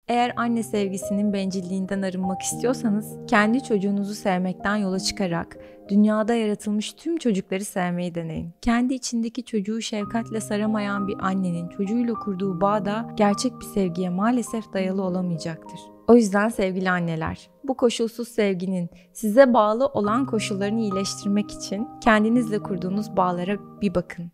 Eğer anne sevgisinin bencilliğinden arınmak istiyorsanız, kendi çocuğunuzu sevmekten yola çıkarak dünyada yaratılmış tüm çocukları sevmeyi deneyin. Kendi içindeki çocuğu şefkatle saramayan bir annenin çocuğuyla kurduğu bağ da gerçek bir sevgiye maalesef dayalı olamayacaktır. O yüzden sevgili anneler, bu koşulsuz sevginin size bağlı olan koşullarını iyileştirmek için kendinizle kurduğunuz bağlara bir bakın.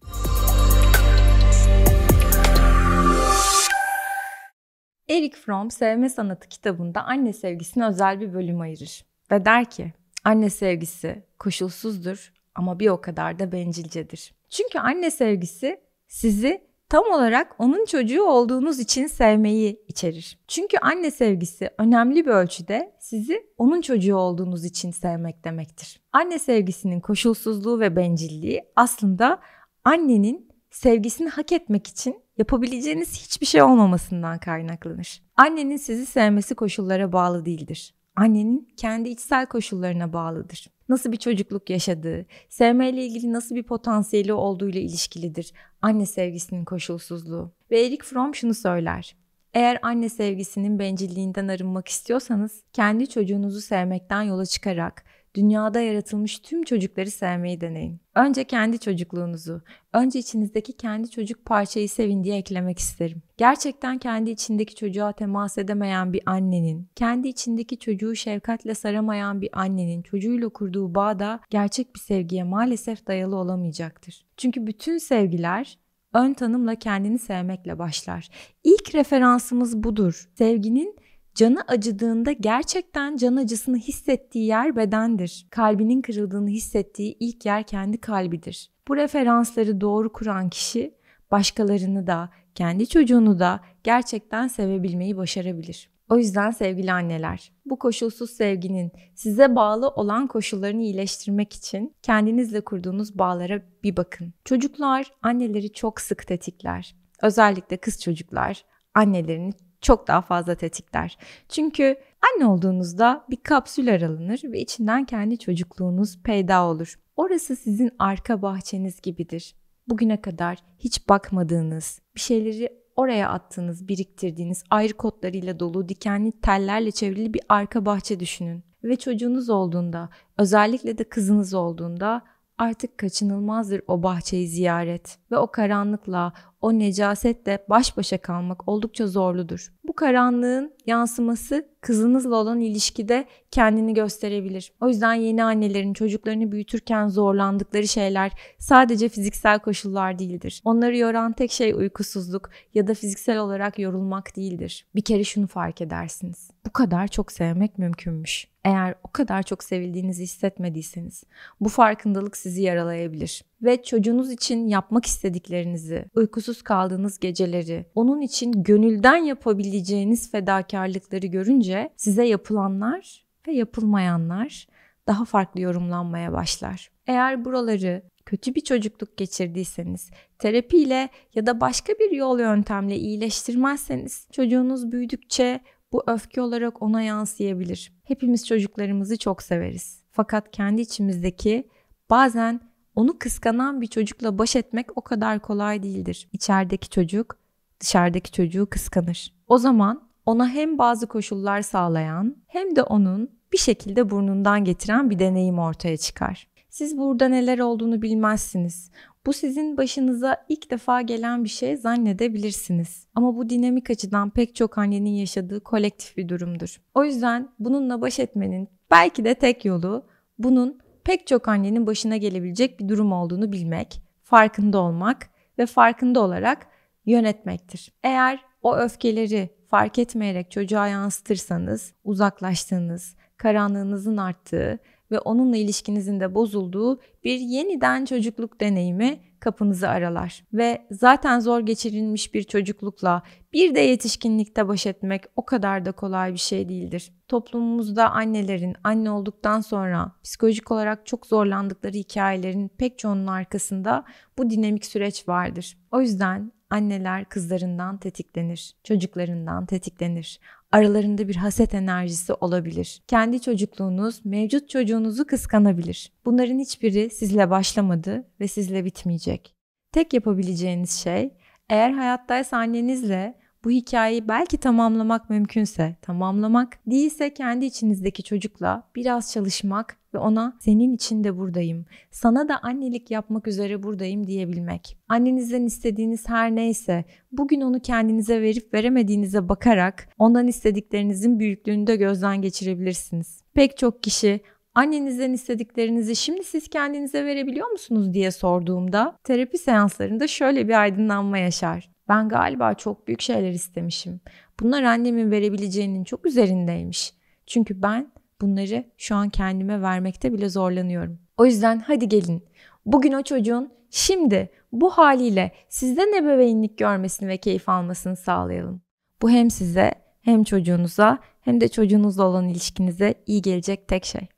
Erich Fromm Sevme Sanatı kitabında anne sevgisine özel bir bölüm ayırır ve der ki, anne sevgisi koşulsuzdur ama bir o kadar da bencilcedir. Çünkü anne sevgisi sizi tam olarak onun çocuğu olduğunuz için sevmeyi içerir. Çünkü anne sevgisi önemli bir ölçüde sizi onun çocuğu olduğunuz için sevmek demektir. Anne sevgisinin koşulsuzluğu ve bencilliği aslında annenin sevgisini hak etmek için yapabileceğiniz hiçbir şey olmamasından kaynaklanır. Annenin sizi sevmesi koşullara bağlı değildir. Annenin kendi içsel koşullarına bağlıdır. Nasıl bir çocukluk yaşadığı, sevmeyle ilgili nasıl bir potansiyeli olduğuyla ilişkilidir anne sevgisinin koşulsuzluğu. Ve Erich Fromm şunu söyler: eğer anne sevgisinin bencilliğinden arınmak istiyorsanız, kendi çocuğunuzu sevmekten yola çıkarak dünyada yaratılmış tüm çocukları sevmeyi deneyin. Önce kendi çocukluğunuzu, önce içinizdeki kendi çocuk parçayı sevin diye eklemek isterim. Gerçekten kendi içindeki çocuğa temas edemeyen bir annenin, kendi içindeki çocuğu şefkatle saramayan bir annenin çocuğuyla kurduğu bağ da gerçek bir sevgiye maalesef dayalı olamayacaktır. Çünkü bütün sevgiler ön tanımla kendini sevmekle başlar. İlk referansımız budur. Sevginin canı acıdığında gerçekten can acısını hissettiği yer bedendir. Kalbinin kırıldığını hissettiği ilk yer kendi kalbidir. Bu referansları doğru kuran kişi başkalarını da, kendi çocuğunu da gerçekten sevebilmeyi başarabilir. O yüzden sevgili anneler, bu koşulsuz sevginin size bağlı olan koşullarını iyileştirmek için kendinizle kurduğunuz bağlara bir bakın. Çocuklar anneleri çok sık tetikler. Özellikle kız çocuklar annelerini çok daha fazla tetikler. Çünkü anne olduğunuzda bir kapsül aralanır ve içinden kendi çocukluğunuz peyda olur. Orası sizin arka bahçeniz gibidir. Bugüne kadar hiç bakmadığınız, bir şeyleri oraya attığınız, biriktirdiğiniz, ayrı kodlarıyla dolu, dikenli tellerle çevrili bir arka bahçe düşünün. Ve çocuğunuz olduğunda, özellikle de kızınız olduğunda artık kaçınılmazdır o bahçeyi ziyaret ve o karanlıkla, o necasetle baş başa kalmak oldukça zorludur. Bu karanlığın yansıması kızınızla olan ilişkide kendini gösterebilir. O yüzden yeni annelerin çocuklarını büyütürken zorlandıkları şeyler sadece fiziksel koşullar değildir. Onları yoran tek şey uykusuzluk ya da fiziksel olarak yorulmak değildir. Bir kere şunu fark edersiniz: bu kadar çok sevmek mümkünmüş. Eğer o kadar çok sevildiğinizi hissetmediyseniz bu farkındalık sizi yaralayabilir. Ve çocuğunuz için yapmak istediklerinizi, uykusuz kaldığınız geceleri, onun için gönülden yapabileceğiniz fedakarlıkları görünce size yapılanlar ve yapılmayanlar daha farklı yorumlanmaya başlar. Eğer buraları kötü bir çocukluk geçirdiyseniz, terapiyle ya da başka bir yol yöntemle iyileştirmezseniz çocuğunuz büyüdükçe bu öfke olarak ona yansıyabilir. Hepimiz çocuklarımızı çok severiz. Fakat kendi içimizdeki bazen onu kıskanan bir çocukla baş etmek o kadar kolay değildir. İçerideki çocuk dışarıdaki çocuğu kıskanır. O zaman ona hem bazı koşullar sağlayan hem de onun bir şekilde burnundan getiren bir deneyim ortaya çıkar. Siz burada neler olduğunu bilmezsiniz. Bu sizin başınıza ilk defa gelen bir şey zannedebilirsiniz. Ama bu dinamik açıdan pek çok annenin yaşadığı kolektif bir durumdur. O yüzden bununla baş etmenin belki de tek yolu bunun pek çok annenin başına gelebilecek bir durum olduğunu bilmek, farkında olmak ve farkında olarak yönetmektir. Eğer o öfkeleri fark etmeyerek çocuğa yansıtırsanız, uzaklaştığınız, karanlığınızın arttığı ve onunla ilişkinizin de bozulduğu bir yeniden çocukluk deneyimi kapınızı aralar. Ve zaten zor geçirilmiş bir çocuklukla bir de yetişkinlikte baş etmek o kadar da kolay bir şey değildir. Toplumumuzda annelerin anne olduktan sonra psikolojik olarak çok zorlandıkları hikayelerin pek çoğunun arkasında bu dinamik süreç vardır. O yüzden anneler kızlarından tetiklenir, çocuklarından tetiklenir. Aralarında bir haset enerjisi olabilir. Kendi çocukluğunuz mevcut çocuğunuzu kıskanabilir. Bunların hiçbiri sizle başlamadı ve sizle bitmeyecek. Tek yapabileceğiniz şey, eğer hayattaysa annenizle Bu hikayeyi belki tamamlamak mümkünse tamamlamak, değilse kendi içinizdeki çocukla biraz çalışmak ve ona senin için de buradayım, sana da annelik yapmak üzere buradayım diyebilmek. Annenizden istediğiniz her neyse bugün onu kendinize verip veremediğinize bakarak ondan istediklerinizin büyüklüğünü de gözden geçirebilirsiniz. Pek çok kişi annenizden istediklerinizi şimdi siz kendinize verebiliyor musunuz diye sorduğumda terapi seanslarında şöyle bir aydınlanma yaşar. Ben galiba çok büyük şeyler istemişim. Bunlar annemin verebileceğinin çok üzerindeymiş. Çünkü ben bunları şu an kendime vermekte bile zorlanıyorum. O yüzden hadi gelin. Bugün o çocuğun şimdi bu haliyle sizden ebeveynlik görmesini ve keyif almasını sağlayalım. Bu hem size hem çocuğunuza hem de çocuğunuzla olan ilişkinize iyi gelecek tek şey.